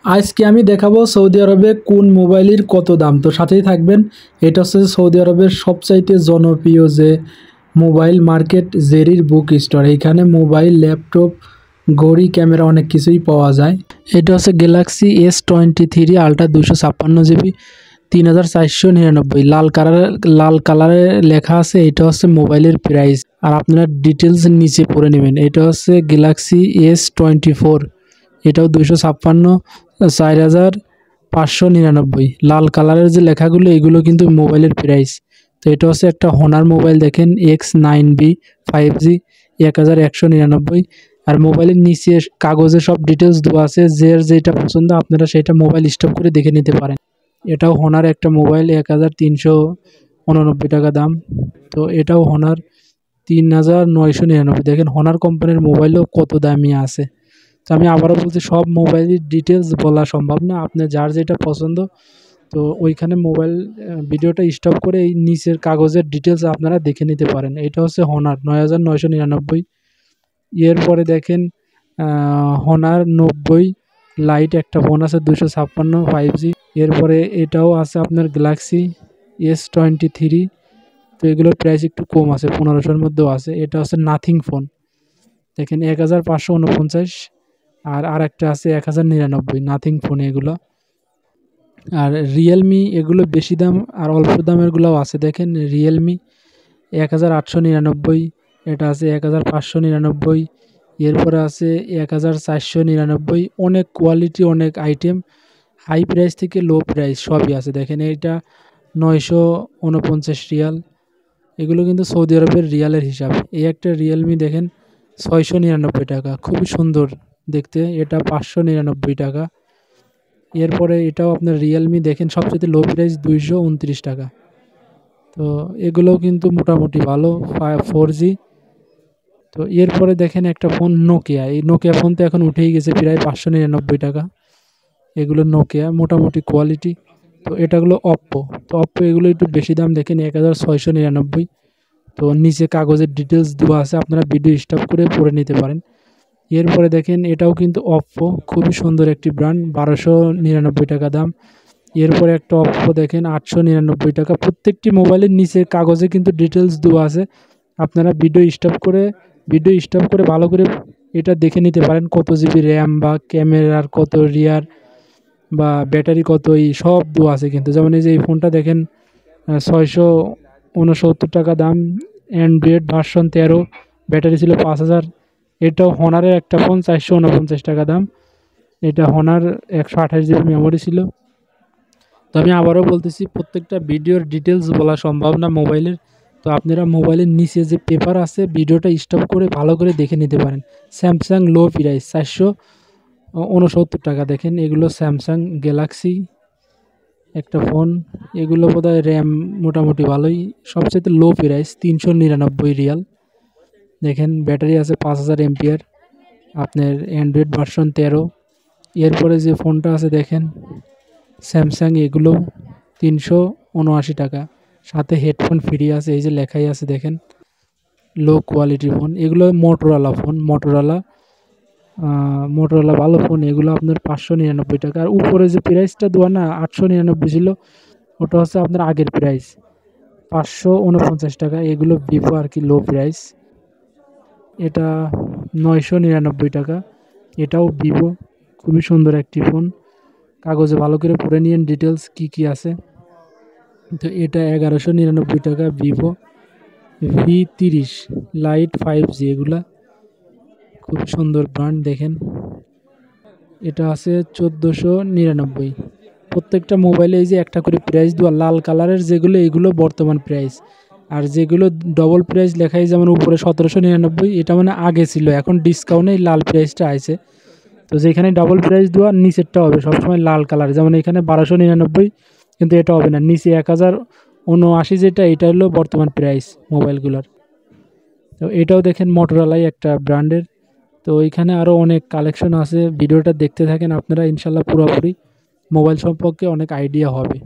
আজকে আমি দেখাবো সৌদি আরবে কোন মোবাইলের কত দাম। তো সাথেই থাকবেন। এটা হচ্ছে সৌদি আরবের সবচাইতে জনপ্রিয় যে মোবাইল মার্কেট, জেরির বুক স্টোর। এখানে মোবাইল, ল্যাপটপ, ঘড়ি, ক্যামেরা অনেক কিছুই পাওয়া যায়। এটা হচ্ছে গ্যালাক্সি S23 আলট্রা 256 জিবি, 3499। লাল কালারে লেখা আছে। এটা হচ্ছে মোবাইলের প্রাইস, আর আপনারা ডিটেলস নিচে পড়ে নেবেন। এটা হচ্ছে গ্যালাক্সি S24, এটাও 256, 4599। লাল কালারের যে লেখাগুলো এগুলো কিন্তু মোবাইলের প্রাইস। তো এটা হচ্ছে একটা হনার মোবাইল, দেখেন X9B 5G, 1199। আর মোবাইলের নিচে কাগজে সব ডিটেলস দেওয়া আছে, যেটা পছন্দ আপনারা সেটা মোবাইল স্টপ করে দেখে নিতে পারেন। এটাও হনার একটা মোবাইল, 1389 টাকা দাম। তো এটাও হনার 3999। দেখেন হনার কোম্পানির মোবাইলও কত দামি আছে। তো আমি আবারও বলছি, সব মোবাইলের ডিটেলস বলা সম্ভব না, আপনার যার যেটা পছন্দ তো ওইখানে মোবাইল ভিডিওটা স্টপ করে এই নিচের কাগজের ডিটেলস আপনারা দেখে নিতে পারেন। এটা হচ্ছে হনার 9999। এরপরে দেখেন হনার 90 লাইট একটা ফোন আছে 256 5G। এরপরে এটাও আছে আপনার গ্যালাক্সি S23। তো এগুলোর প্রাইস একটু কম আছে, 1500-র মধ্যেও আছে। এটা হচ্ছে নাথিং ফোন, দেখেন 1549। আর একটা আছে 1099 নাথিং ফোন এগুলো। আর রিয়েলমি এগুলো বেশি দাম, আর অল্প দামেরগুলোও আছে। দেখেন রিয়েলমি 1899, এটা আছে 1599। এরপরে আছে 1499। অনেক কোয়ালিটি, অনেক আইটেম, হাই প্রাইস থেকে লো প্রাইস সবই আছে। দেখেন এটা 949 রিয়াল। এগুলো কিন্তু সৌদি আরবের রিয়ালের হিসাব। এই একটা রিয়েলমি দেখেন 699 টাকা, খুবই সুন্দর দেখতে। এটা 599 টাকা। এরপরে এটাও আপনার রিয়েলমি, দেখেন সবচেয়ে লো প্রাইস 229 টাকা। তো এগুলোও কিন্তু মোটামুটি ভালো, 4G। তো এরপরে দেখেন একটা ফোন নোকিয়া, এই নোকিয়া ফোন তো এখন উঠেই গেছে, প্রায় 599 টাকা। এগুলো নোকিয়া, মোটামুটি কোয়ালিটি। তো এটাগুলো অপ্পো। তো অপ্পো এগুলো একটু বেশি দাম, দেখেন 1699। তো নিচে কাগজের ডিটেলস দেওয়া আছে, আপনারা ভিডিও স্টপ করে পড়ে নিতে পারেন। এরপরে দেখেন এটাও কিন্তু অপ্পো, খুবই সুন্দর একটি ব্র্যান্ড, 1299 টাকা দাম। এরপরে একটা অপ্পো দেখেন 899 টাকা। প্রত্যেকটি মোবাইলের নিচে কাগজে কিন্তু ডিটেলস দেওয়া আছে, আপনারা ভিডিও স্টপ করে ভালো করে এটা দেখে নিতে পারেন, কত জিবি র্যাম বা ক্যামেরার কত রিয়ার বা ব্যাটারি কত, এই সব দেওয়া আছে কিন্তু। যেমন এই যে এই ফোনটা দেখেন 669 টাকা দাম, অ্যান্ড্রয়েড ভার্সন 13, ব্যাটারি ছিল 5000। এটাও হনারের একটা ফোন, 449 টাকা দাম। এটা হনার 128 জিবি মেমোরি ছিল। তো আমি আবারও বলতেছি, প্রত্যেকটা ভিডিওর ডিটেলস বলা সম্ভব না মোবাইলের। তো আপনারা মোবাইলের নিচে যে পেপার আছে ভিডিওটা স্টপ করে ভালো করে দেখে নিতে পারেন। স্যামসাং লো প্রাইস 469 টাকা। দেখেন এগুলো স্যামসাং গ্যালাক্সি একটা ফোন, এগুলো বোধহয় র্যাম মোটামুটি ভালোই। সবচেয়ে লো প্রাইস 399 রিয়াল। দেখেন ব্যাটারি আছে 5000 এমপিয়ার, আপনার অ্যান্ড্রয়েড ভার্সন 13। এরপরে যে ফোনটা আছে দেখেন স্যামসাং, এগুলো 379 টাকা, সাথে হেডফোন ফ্রি আছে, এই যে লেখাই আছে দেখেন। লো কোয়ালিটির ফোন এগুলো, মোটরোলা ভালো ফোন এগুলো, আপনার 599 টাকা। আর উপরে যে প্রাইসটা দেওয়া না 899 ছিল, ওটা হচ্ছে আপনার আগের প্রাইস 549 টাকা। এগুলো ভিভো আর কি, লো প্রাইস। এটা 999 টাকা, এটাও ভিভো, খুবই সুন্দর একটি ফোন। কাগজে ভালো করে পড়ে নিন ডিটেলস কি আছে। তো এটা 1199 টাকা, ভিভো V30 লাইট 5G, এগুলা খুব সুন্দর ব্র্যান্ড। দেখেন এটা আছে 1499। প্রত্যেকটা মোবাইলে এই যে একটা করে প্রাইস দেওয়া, লাল কালারের যেগুলো এগুলো বর্তমান প্রাইস, আর যেগুলো ডবল প্রাইস লেখাই যেমন উপরে 1799, এটা মানে আগে ছিল, এখন ডিসকাউন্টে লাল প্রাইসটা আছে। তো যেখানে ডাবল প্রাইস দেওয়া নিচেরটা হবে সবসময় লাল কালার, যেমন এখানে 1299, কিন্তু এটা হবে না, নিচে 1079 যেটা, এটা হলো বর্তমান প্রাইস মোবাইলগুলোর। তো এটাও দেখেন মোটরোলাই একটা ব্র্যান্ডের। তো এখানে আরও অনেক কালেকশন আছে, ভিডিওটা দেখতে থাকেন আপনারা, ইনশাল্লাহ পুরোপুরি মোবাইল সম্পর্কে অনেক আইডিয়া হবে।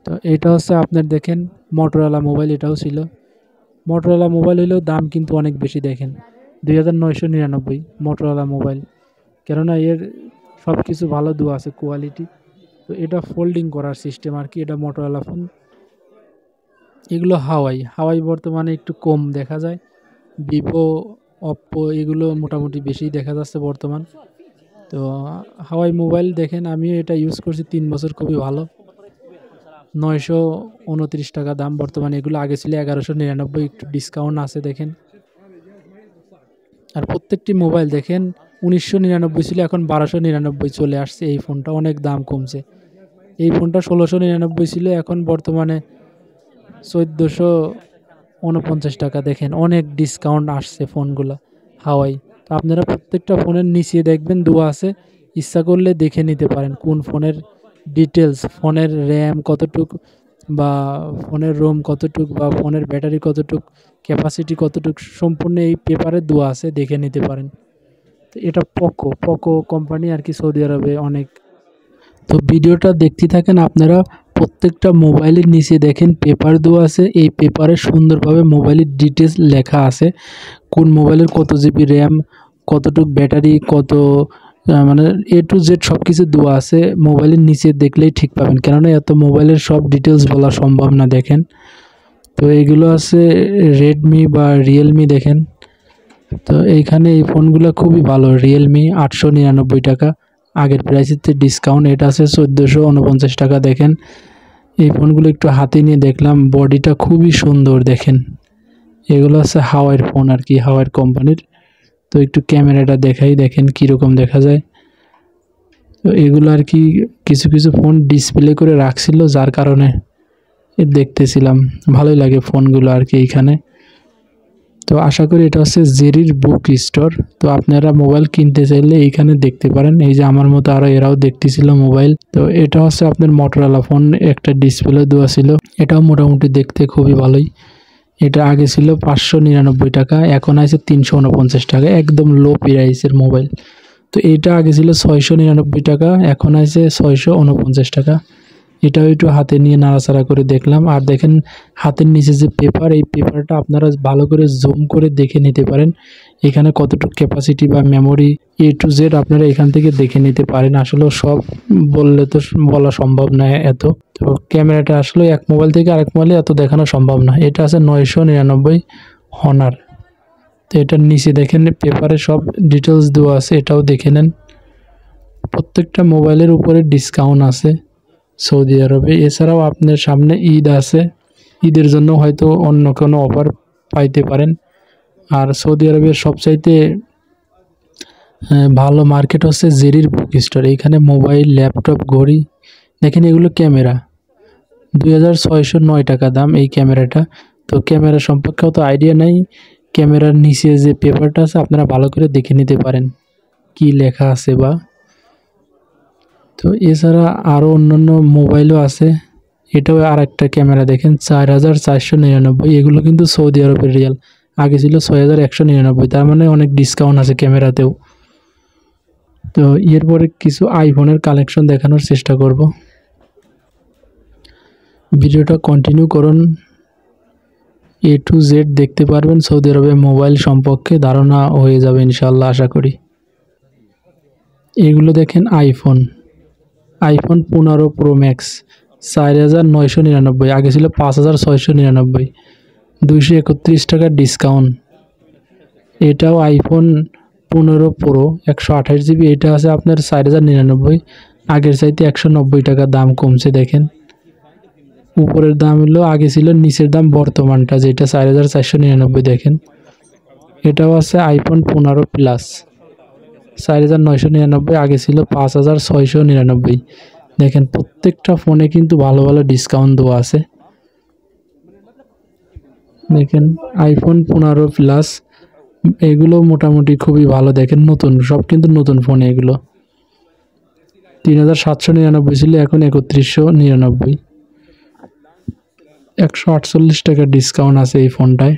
তো এটা হচ্ছে আপনার দেখেন মোটরোলা মোবাইল, এটাও ছিল। মোটরোলা মোবাইল হলেও দাম কিন্তু অনেক বেশি, দেখেন 2999 মোটরোলা মোবাইল। কেননা এর সব কিছু ভালো দেওয়া আছে কোয়ালিটি। তো এটা ফোল্ডিং করার সিস্টেম আর কি, এটা মোটরোলা ফোন। এগুলো হাওয়াই বর্তমানে একটু কম দেখা যায়, ভিভো, অপ্পো এগুলো মোটামুটি বেশি দেখা যাচ্ছে বর্তমান। তো হাওয়াই মোবাইল দেখেন, আমিও এটা ইউজ করছি 3 বছর, খুবই ভালো। 929 টাকা দাম বর্তমানে, এগুলো আগে ছিল 1199, একটু ডিসকাউন্ট আছে দেখেন। আর প্রত্যেকটি মোবাইল দেখেন 1999 ছিল, এখন 1299 চলে আসছে। এই ফোনটা অনেক দাম কমছে। এই ফোনটা 1699 ছিল, এখন বর্তমানে 1449 টাকা। দেখেন অনেক ডিসকাউন্ট আসছে ফোনগুলো হাওয়াই। তো আপনারা প্রত্যেকটা ফোনের নিচে দেখবেন দেওয়া আছে, ইচ্ছা করলে দেখে নিতে পারেন কোন ফোনের ডিটেলস, ফোনের র্যাম কতটুক বা ফোনের রোম কতটুক বা ফোনের ব্যাটারি কতটুক, ক্যাপাসিটি কতটুক, সম্পূর্ণ এই পেপারে দেওয়া আছে, দেখে নিতে পারেন। তো এটা পোকো কোম্পানি আর কি, সৌদি আরবে অনেক। তো ভিডিওটা দেখতে থাকেন আপনারা। প্রত্যেকটা মোবাইলের নিচে দেখেন পেপার দেওয়া আছে, এই পেপারে সুন্দরভাবে মোবাইলের ডিটেলস লেখা আছে, কোন মোবাইলের কত জিবি র্যাম, কতটুক ব্যাটারি, কত মানে A to Z সব কিছু দেওয়া আছে। মোবাইলের নিচে দেখলেই ঠিক পাবেন, কেননা এত মোবাইলের সব ডিটেলস বলা সম্ভব না। দেখেন তো এইগুলো আছে রেডমি বা রিয়েলমি দেখেন। তো এইখানে এই ফোনগুলো খুবই ভালো। রিয়েলমি 899 টাকা, আগের প্রাইসের ডিসকাউন্ট, এটা আছে 1449 টাকা। দেখেন এই ফোনগুলো একটু হাতে নিয়ে দেখলাম, বডিটা খুবই সুন্দর দেখেন। এগুলো আছে হাওয়াইয়ের ফোন আর কি, হাওয়াইয়ের কোম্পানির। তো একটু ক্যামেরাটা দেখাই, দেখেন কীরকম দেখা যায়। তো এগুলো আর কি কিছু কিছু ফোন ডিসপ্লে করে রাখছিল, যার কারণে দেখতেছিলাম, ভালোই লাগে ফোনগুলো আর কি এইখানে। তো আশা করি এটা হচ্ছে জেরির বুক স্টোর। তো আপনারা মোবাইল কিনতে চাইলে এইখানে দেখতে পারেন। এই যে আমার মতো আরও এরাও দেখতেছিল মোবাইল। তো এটা হচ্ছে আপনার মোটরোলা ফোন, একটা ডিসপ্লে দেওয়া ছিল, এটাও মোটামুটি দেখতে খুবই ভালোই। এটা আগে ছিল 599 টাকা, এখন আছে 349 টাকা, একদম লো প্রাইসের মোবাইল। তো এটা আগে ছিল 699 টাকা, এখন আছে 649 টাকা। এটাও একটু হাতে নিয়ে নাড়াচাড়া করে দেখলাম। আর দেখেন হাতের নিচে যে পেপার, এই পেপারটা আপনারা ভালো করে জুম করে দেখে নিতে পারেন, এখানে কতটুকু ক্যাপাসিটি বা মেমোরি A to Z আপনারা এখান থেকে দেখে নিতে পারেন। আসলে সব বললে তো বলা সম্ভব না এত। তো ক্যামেরাটা আসলে এক মোবাইল থেকে আরেক মোবাইলে এত দেখানো সম্ভব না। এটা আছে 999 হনার। তো এটার নিচে দেখেন পেপারে সব ডিটেলস দেওয়া আছে, এটাও দেখে নেন। প্রত্যেকটা মোবাইলের উপরে ডিসকাউন্ট আছে সৌদি আরবে। এছাড়াও আপনার সামনে ঈদ আছে, ঈদের জন্য হয়তো অন্য কোনো অফার পাইতে পারেন। আর সৌদি আরবের সবচাইতে ভালো মার্কেট হচ্ছে জেরির বুক স্টোর। এইখানে মোবাইল, ল্যাপটপ, ঘড়ি দেখেন, এগুলো ক্যামেরা 2609 টাকা দাম এই ক্যামেরাটা। তো ক্যামেরা সম্পর্কে অত আইডিয়া নাই, ক্যামেরার নিচে যে পেপারটা আছে আপনারা ভালো করে দেখে নিতে পারেন কি লেখা আছে বা। তো এছাড়া আরও অন্যান্য মোবাইলও আছে। এটাও আর একটা ক্যামেরা দেখেন 4499, এগুলো কিন্তু সৌদি আরবের রিয়াল, আগে ছিল 6199, তার মানে অনেক ডিসকাউন্ট আছে ক্যামেরাতেও। তো এরপরে কিছু আইফোনের কালেকশন দেখানোর চেষ্টা করব, ভিডিওটা কন্টিনিউ করুন। A to Z দেখতে পারবেন, সৌদি আরবে মোবাইল সম্পর্কে ধারণা হয়ে যাবে ইনশাল্লাহ আশা করি। এগুলো দেখেন আইফোন 15 প্রো ম্যাক্স 4999, আগে ছিল 5699, 231 টাকার ডিসকাউন্ট। এটাও আইফোন 15 প্রো 128 জিবি, এটা আছে আপনার 4099, আগের চাইতে 190 টাকা দাম কমছে। দেখেন উপরের দাম হলো আগে ছিল, নিচের দাম বর্তমানটা যেটা 4499। দেখেন এটাও আছে আইফোন 15 প্লাস 4999, আগে ছিল 5699। দেখেন প্রত্যেকটা ফোনে কিন্তু ভালো ভালো ডিসকাউন্ট দেওয়া আছে। দেখেন আইফোন 15 প্লাস, এগুলো মোটামুটি খুবই ভালো। দেখেন নতুন, সব কিন্তু নতুন ফোন। এগুলো 3799 ছিল, এখন 3199, 148 টাকা ডিসকাউন্ট আছে এই ফোনটায়।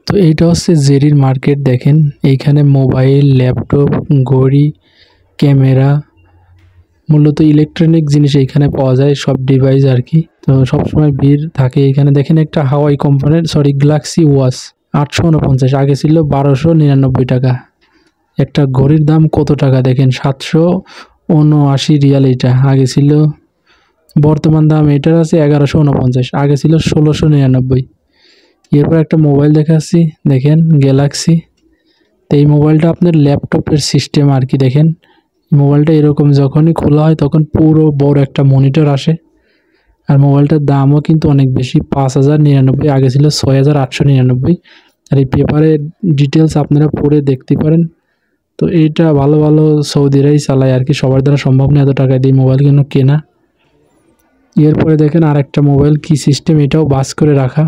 তো এইটা হচ্ছে জেরির মার্কেট। দেখেন এইখানে মোবাইল, ল্যাপটপ, ঘড়ি, ক্যামেরা, মূলত ইলেকট্রনিক জিনিস এইখানে পাওয়া যায়, সব ডিভাইস আর কি। তো সবসময় ভিড় থাকে এইখানে। দেখেন একটা হাওয়াই কোম্পানির গ্যালাক্সি ওয়াচ 849, আগে ছিল 1299 টাকা। একটা ঘড়ির দাম কত টাকা দেখেন, 779 রিয়াল। এটা আগে ছিল, বর্তমান দাম এটার আছে 1149, আগে ছিল 1699। এরপর একটা মোবাইল দেখাচ্ছি, দেখেন গ্যালাক্সি। তো এই মোবাইলটা আপনার ল্যাপটপের সিস্টেম আর কি। দেখেন মোবাইলটা এরকম যখনই খোলা হয় তখন পুরো বড় একটা মনিটর আসে। আর মোবাইলটার দামও কিন্তু অনেক বেশি, 5099, আগে ছিল 6899। আর এই পেপারের ডিটেলস আপনারা পড়ে দেখতে পারেন। তো এইটা ভালো ভালো সৌদিরাই চালায় আর কি, সবার দ্বারা সম্ভব না এত টাকা দিয়ে মোবাইল কেনা। এরপরে দেখেন আর একটা মোবাইল কি সিস্টেম, এটাও বাস করে রাখা।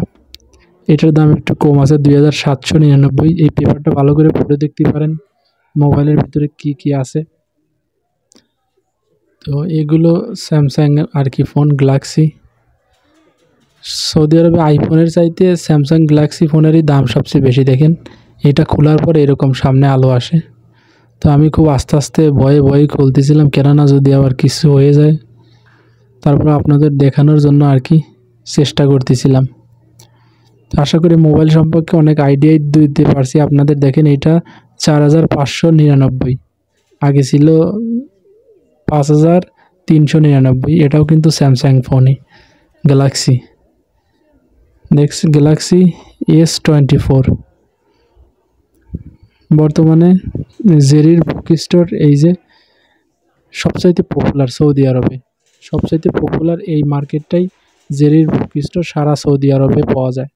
এটার দাম একটু কম আছে, 2799। এই পেপারটা ভালো করে পড়ে দেখতে পারেন মোবাইলের ভিতরে কি কি আছে। তো এগুলো স্যামসাং আর কি ফোন, গ্যালাক্সি। সৌদি আরবে আইফোনের চাইতে স্যামসাং গ্যালাক্সি ফোনেরই দাম সবচেয়ে বেশি। দেখেন এটা খোলার পর এরকম সামনে আলো আসে। তো আমি খুব আস্তে আস্তে ভয়ে ভয়ে খুলতেছিলাম, কেননা যদি আবার কিছু হয়ে যায়। তারপর আপনাদের দেখানোর জন্য আর কি চেষ্টা করতেছিলাম। তো আশা করি মোবাইল সম্পর্কে অনেক আইডিয়াই দিতে পারছি আপনাদের। দেখেন এটা 4599, আগে ছিল 5399। এটাও কিন্তু স্যামসাং ফোনই, গ্যালাক্সি। নেক্সট গ্যালাক্সি S24, বর্তমানে জেরির বুক স্টোর, এই যে সবচাইতে পপুলার সৌদি আরবে, সবচাইতে পপুলার এই মার্কেটটাই জেরির বুক স্টোর, সারা সৌদি আরবে পাওয়া যায়।